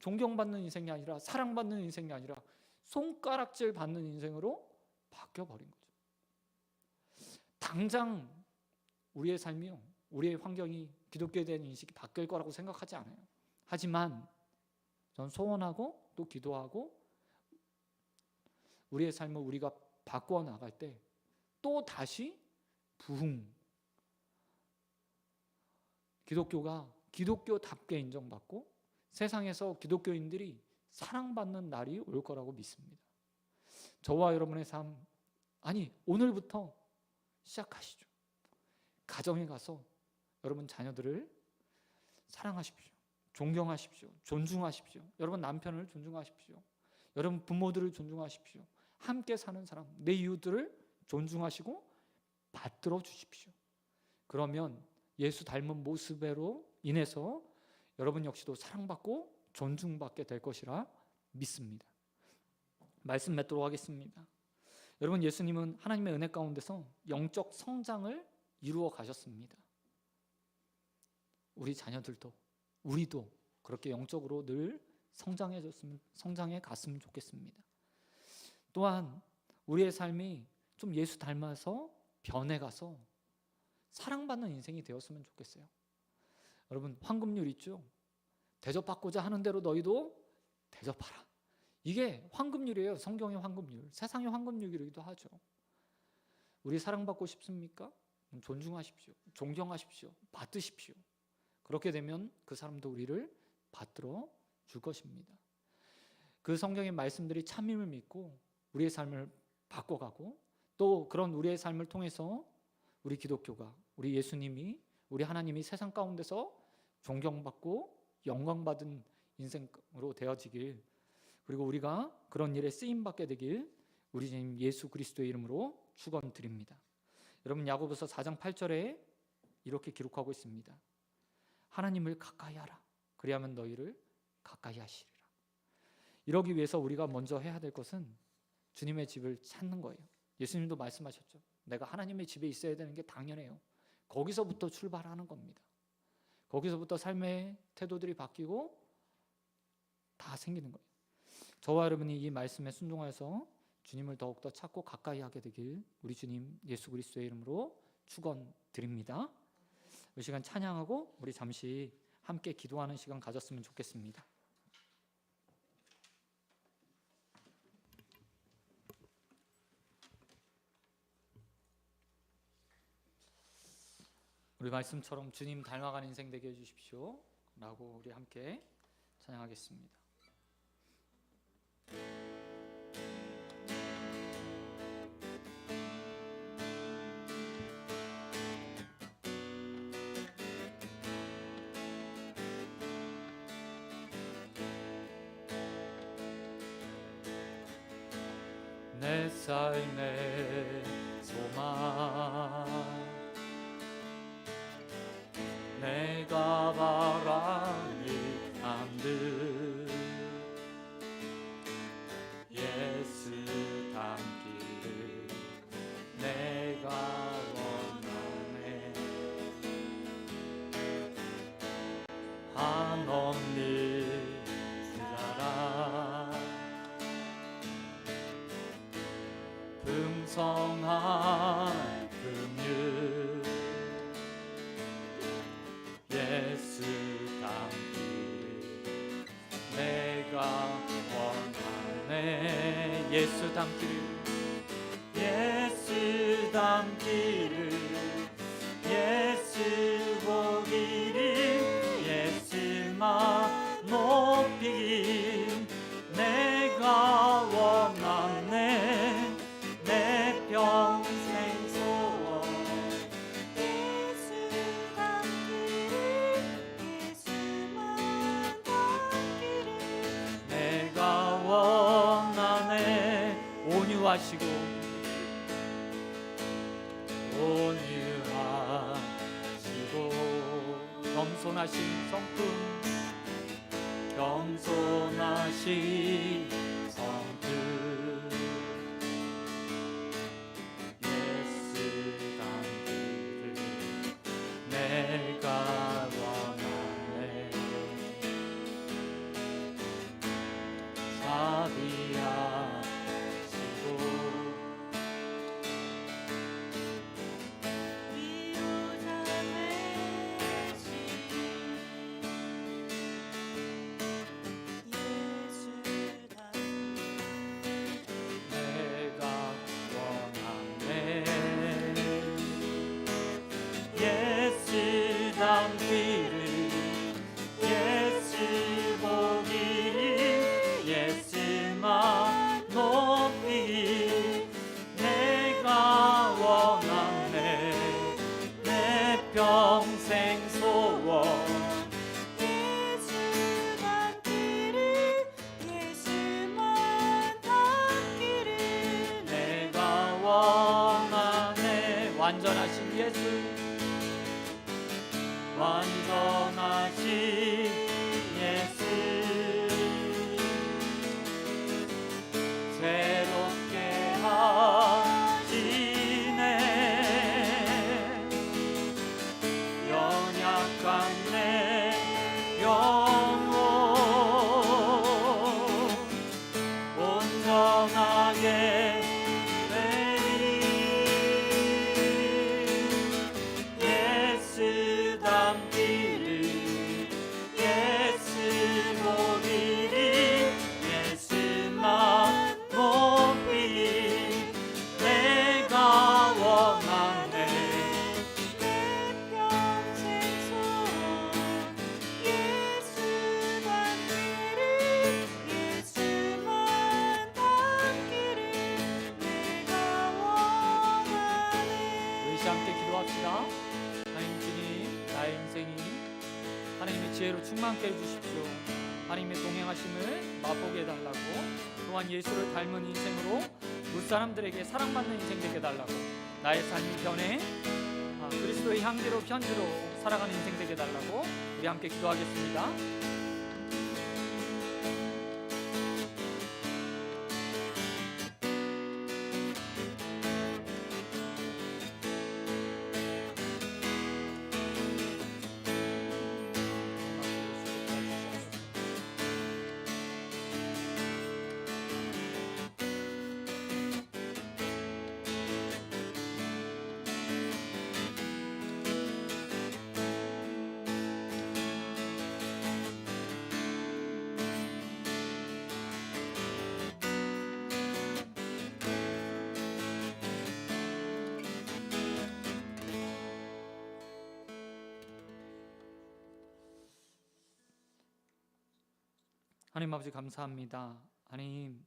존경받는 인생이 아니라 사랑받는 인생이 아니라 손가락질 받는 인생으로 바뀌어버린 거죠. 당장 우리의 삶이요, 우리의 환경이 기독교에 대한 인식이 바뀔 거라고 생각하지 않아요. 하지만 전 소원하고 또 기도하고 우리의 삶을 우리가 바꾸어 나갈 때 또 다시 기독교가 기독교답게 인정받고 세상에서 기독교인들이 사랑받는 날이 올 거라고 믿습니다. 저와 여러분의 삶, 아니 오늘부터 시작하시죠. 가정에 가서 여러분 자녀들을 사랑하십시오. 존경하십시오. 존중하십시오. 여러분 남편을 존중하십시오. 여러분 부모들을 존중하십시오. 함께 사는 사람, 내 이웃들을 존중하시고 받들어 주십시오. 그러면 예수 닮은 모습으로 인해서 여러분 역시도 사랑받고 존중받게 될 것이라 믿습니다. 말씀 맺도록 하겠습니다. 여러분, 예수님은 하나님의 은혜 가운데서 영적 성장을 이루어 가셨습니다. 우리 자녀들도 우리도 그렇게 영적으로 늘 성장해 갔으면 좋겠습니다. 또한 우리의 삶이 좀 예수 닮아서 변해가서 사랑받는 인생이 되었으면 좋겠어요. 여러분, 황금률 있죠? 대접받고자 하는 대로 너희도 대접하라. 이게 황금률이에요. 성경의 황금률, 세상의 황금률이기도 하죠. 우리 사랑받고 싶습니까? 존중하십시오. 존경하십시오. 받으십시오. 그렇게 되면 그 사람도 우리를 받들어 줄 것입니다. 그 성경의 말씀들이 참임을 믿고 우리의 삶을 바꿔가고 또 그런 우리의 삶을 통해서 우리 기독교가, 우리 예수님이, 우리 하나님이 세상 가운데서 존경받고 영광받은 인생으로 되어지길, 그리고 우리가 그런 일에 쓰임받게 되길 우리 주님 예수 그리스도의 이름으로 축원드립니다. 여러분, 야고보서 4장 8절에 이렇게 기록하고 있습니다. 하나님을 가까이 하라. 그리하면 너희를 가까이 하시리라. 이러기 위해서 우리가 먼저 해야 될 것은 주님의 집을 찾는 거예요. 예수님도 말씀하셨죠. 내가 하나님의 집에 있어야 되는 게 당연해요. 거기서부터 출발하는 겁니다. 거기서부터 삶의 태도들이 바뀌고 다 생기는 거예요. 저와 여러분이 이 말씀에 순종하여서 주님을 더욱더 찾고 가까이 하게 되길 우리 주님 예수 그리스도의 이름으로 축원드립니다. 이 시간 찬양하고 우리 잠시 함께 기도하는 시간 가졌으면 좋겠습니다. 우리 말씀처럼 주님 닮아가는 인생 되게 해주십시오 라고 우리 함께 찬양하겠습니다. 내 삶의 소망, 내가 바라는 삶들, 예수 닮기를 내가 원하네. 한없는 사랑, 풍성한 긍휼, 예수 닮기를 내가 원하네. 예수 닮기를, 예수 닮기를, 예수 보기를, 예수만 높이길 내가 원하네. 내 평생 인도하시고 온유하시고 겸손하신 성품 겸손하신 성품 예스란 길을 내가 원하네 자비하시고 내가 원하네 예수 담기를 예수 보기 예수만 높이 내가 원하네 내 평생 소원 예수 닮기를 예수만 닮기를 내가 원하네 완전하신 예수 완전하신 예수 새롭게 하시네 연약한 내 영혼 온전하게 예수 담기를 예수 보기를 예수만 높이 내가 원하네 내 평생 소원 예수 닮기를 예수만 닮기를 내가 원하네. 우리 함께 기도합시다. 하나님 주님 나의 인생이 하나님의 지혜로 충만케 해주십시오. 하나님의 동행하심을 맛보게 해달라고 또한 예수를 닮은 인생으로 무사람들에게 사랑받는 인생 되게 해달라고 나의 삶이 변해 그리스도의 향기로 편지로 살아가는 인생 되게 해달라고 우리 함께 기도하겠습니다. 하나님 아버지 감사합니다. 하나님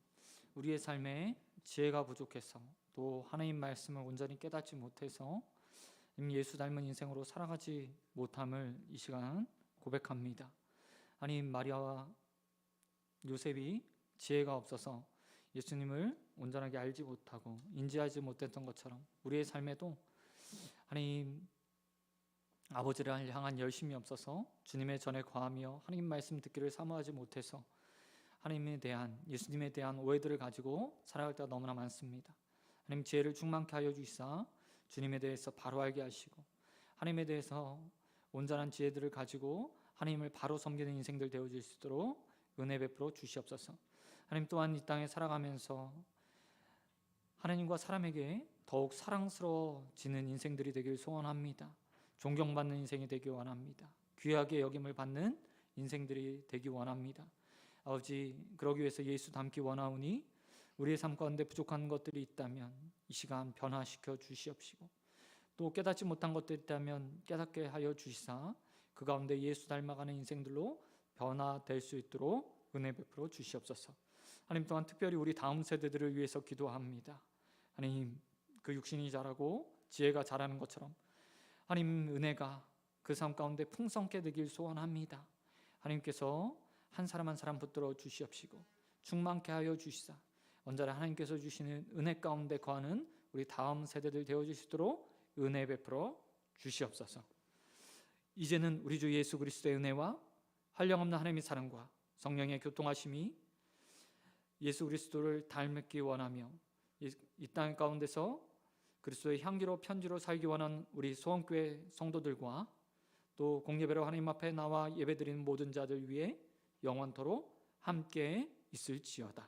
우리의 삶에 지혜가 부족해서 또 하나님 말씀을 온전히 깨닫지 못해서 예수 닮은 인생으로 살아가지 못함을 이 시간 고백합니다. 하나님 마리아와 요셉이 지혜가 없어서 예수님을 온전하게 알지 못하고 인지하지 못했던 것처럼 우리의 삶에도 하나님 아버지를 향한 열심이 없어서 주님의 전에 거하며 하나님 말씀 듣기를 사모하지 못해서 하나님에 대한 예수님에 대한 오해들을 가지고 살아갈 때가 너무나 많습니다. 하나님 지혜를 충만케 하여 주시사 주님에 대해서 바로 알게 하시고 하나님에 대해서 온전한 지혜들을 가지고 하나님을 바로 섬기는 인생들 되어질 수 있도록 은혜 베풀어 주시옵소서. 하나님 또한 이 땅에 살아가면서 하나님과 사람에게 더욱 사랑스러워지는 인생들이 되길 소원합니다. 존경받는 인생이 되기 원합니다. 귀하게 여김을 받는 인생들이 되기 원합니다. 아버지 그러기 위해서 예수 닮기 원하오니 우리의 삶 가운데 부족한 것들이 있다면 이 시간 변화시켜 주시옵시고 또 깨닫지 못한 것들이 있다면 깨닫게 하여 주시사 그 가운데 예수 닮아가는 인생들로 변화될 수 있도록 은혜 베풀어 주시옵소서. 하나님 또한 특별히 우리 다음 세대들을 위해서 기도합니다. 하나님 그 육신이 자라고 지혜가 자라는 것처럼 하나님 은혜가 그 삶 가운데 풍성케 되길 소원합니다. 하나님께서 한 사람 한 사람 붙들어 주시옵시고 충만케 하여 주시사 언제나 하나님께서 주시는 은혜 가운데 거하는 우리 다음 세대들 되어주시도록 은혜 베풀어 주시옵소서. 이제는 우리 주 예수 그리스도의 은혜와 한량없는 하나님의 사랑과 성령의 교통하심이 예수 그리스도를 닮기 원하며 이 땅 가운데서 그리스도의 향기로 편지로 살기 원하는 우리 소원교회 성도들과 또 공예배로 하나님 앞에 나와 예배드리는 모든 자들 위해 영원토록 함께 있을지어다.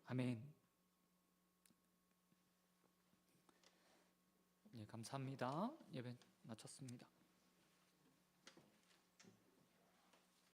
아멘. 예, 감사합니다. 예배 마쳤습니다.